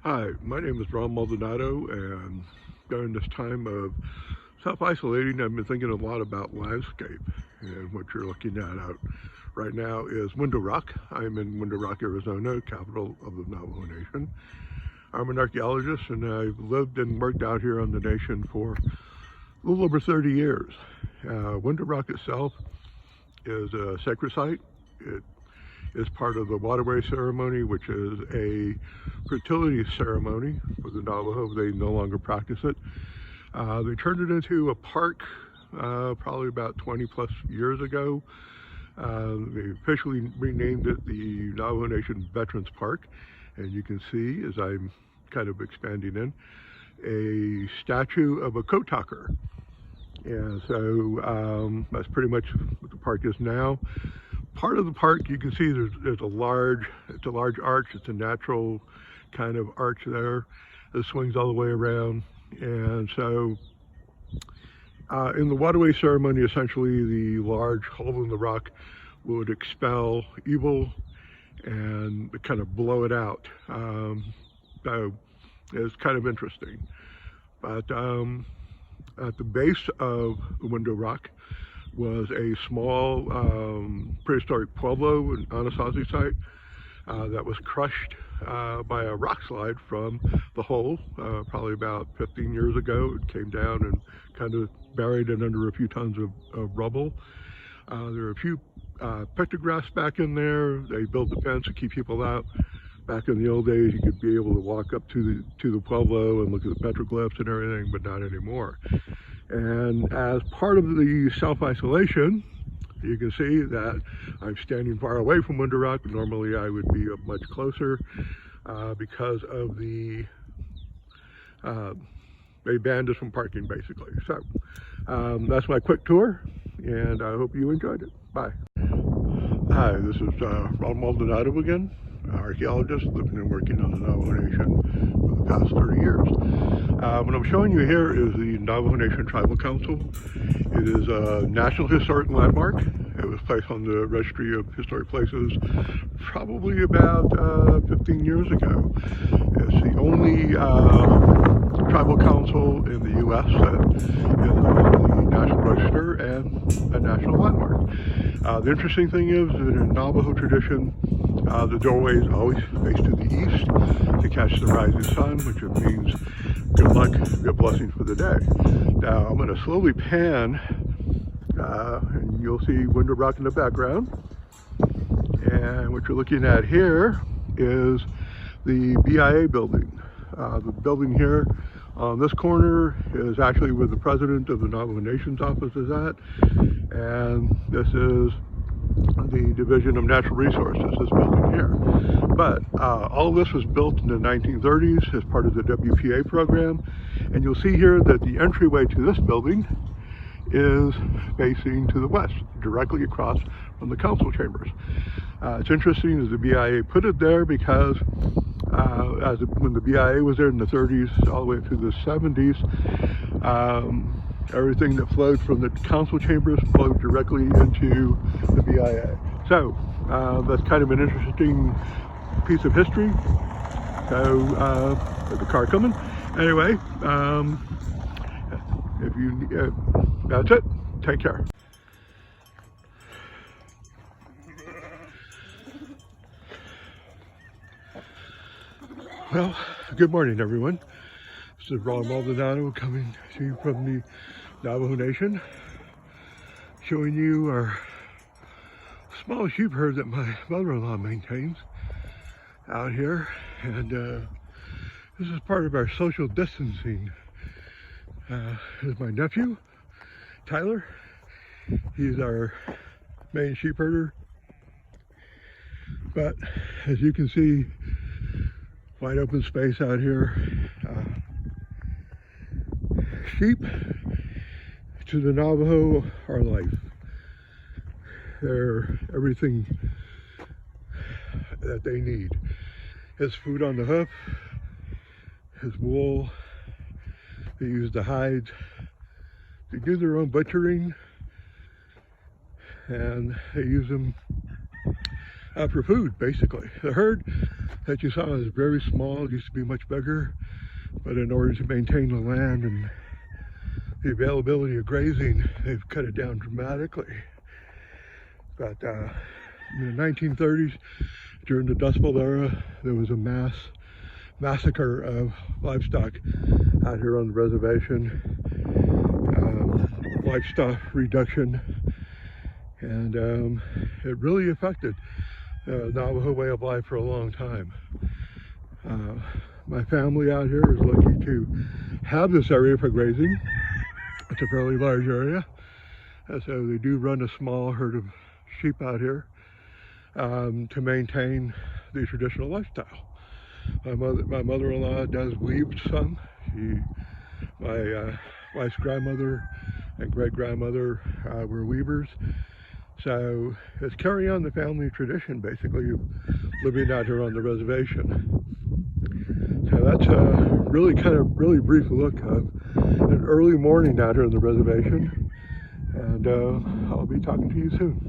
Hi, my name is Ron Maldonado, and during this time of self-isolating, I've been thinking a lot about landscape. And what you're looking at out right now is Window Rock. I'm in Window Rock, Arizona, capital of the Navajo Nation. I'm an archaeologist, and I've lived and worked out here on the nation for a little over 30 years. Window Rock itself is a sacred site. It is part of the waterway ceremony, which is a fertility ceremony for the Navajo. They no longer practice it. They turned it into a park probably about 20 plus years ago. They officially renamed it the Navajo Nation Veterans Park. And you can see, as I'm kind of expanding in, a statue of a coat talker. And so that's pretty much what the park is now. Part of the park, you can see there's a large arch. It's a natural kind of arch there that swings all the way around. And so in the waterway ceremony, essentially the large hole in the rock would expel evil and kind of blow it out. So it's kind of interesting. But at the base of the Window Rock was a small prehistoric pueblo, an Anasazi site, that was crushed by a rock slide from the hole probably about 15 years ago. It came down and kind of buried it under a few tons of rubble. There are a few pictographs back in there. They built the fence to keep people out. Back in the old days, you could be able to walk up to the pueblo and look at the petroglyphs and everything, but not anymore. And as part of the self-isolation, you can see that I'm standing far away from Window Rock. Normally I would be up much closer because of the they banned us from parking, basically. So that's my quick tour, and I hope you enjoyed it. Bye. Hi, this is Ron Maldonado again, archaeologist living and working on the Navajo Nation for the past 30 years. What I'm showing you here is the Navajo Nation Tribal Council. It is a National Historic Landmark. It was placed on the Registry of Historic Places probably about 15 years ago. It's the only tribal council in the U.S. that is on the National Register and a national landmark. The interesting thing is that in Navajo tradition, the doorways always face to the east to catch the rising sun, which means good luck, good blessings for the day. Now I'm going to slowly pan, and you'll see Window Rock in the background. And what you're looking at here is the BIA building. The building here on this corner is actually where the president of the Navajo Nation's office is at, and this is the Division of Natural Resources, this building here. But all of this was built in the 1930s as part of the WPA program, and you'll see here that the entryway to this building is facing to the west, directly across from the council chambers. It's interesting that the BIA put it there because when the BIA was there in the 30s all the way through the 70s, everything that flowed from the council chambers flowed directly into the BIA. So that's kind of an interesting piece of history. So there's a car coming. Anyway, that's it. Take care. Well, good morning, everyone. This is Ron Maldonado coming to you from the Navajo Nation, showing you our small sheep herd that my mother-in-law maintains out here. And this is part of our social distancing. This is my nephew, Tyler. He's our main sheep herder. But as you can see, wide open space out here. Sheep to the Navajo are life. They're everything that they need. His food on the hoof, his wool, they use the hides. They do their own butchering, and they use them for food, basically. The herd that you saw is very small. It used to be much bigger, but in order to maintain the land and the availability of grazing, they've cut it down dramatically. But in the 1930s, during the Dust Bowl era, there was a massacre of livestock out here on the reservation. Livestock reduction, and it really affected the Navajo way of life for a long time. My family out here is lucky to have this area for grazing. It's a fairly large area, so they do run a small herd of sheep out here to maintain the traditional lifestyle. My mother-in-law does weave some. My wife's grandmother and great-grandmother were weavers, so it's carrying on the family tradition, basically, of living out here on the reservation. So that's a really brief look of an early morning out here on the reservation, and I'll be talking to you soon.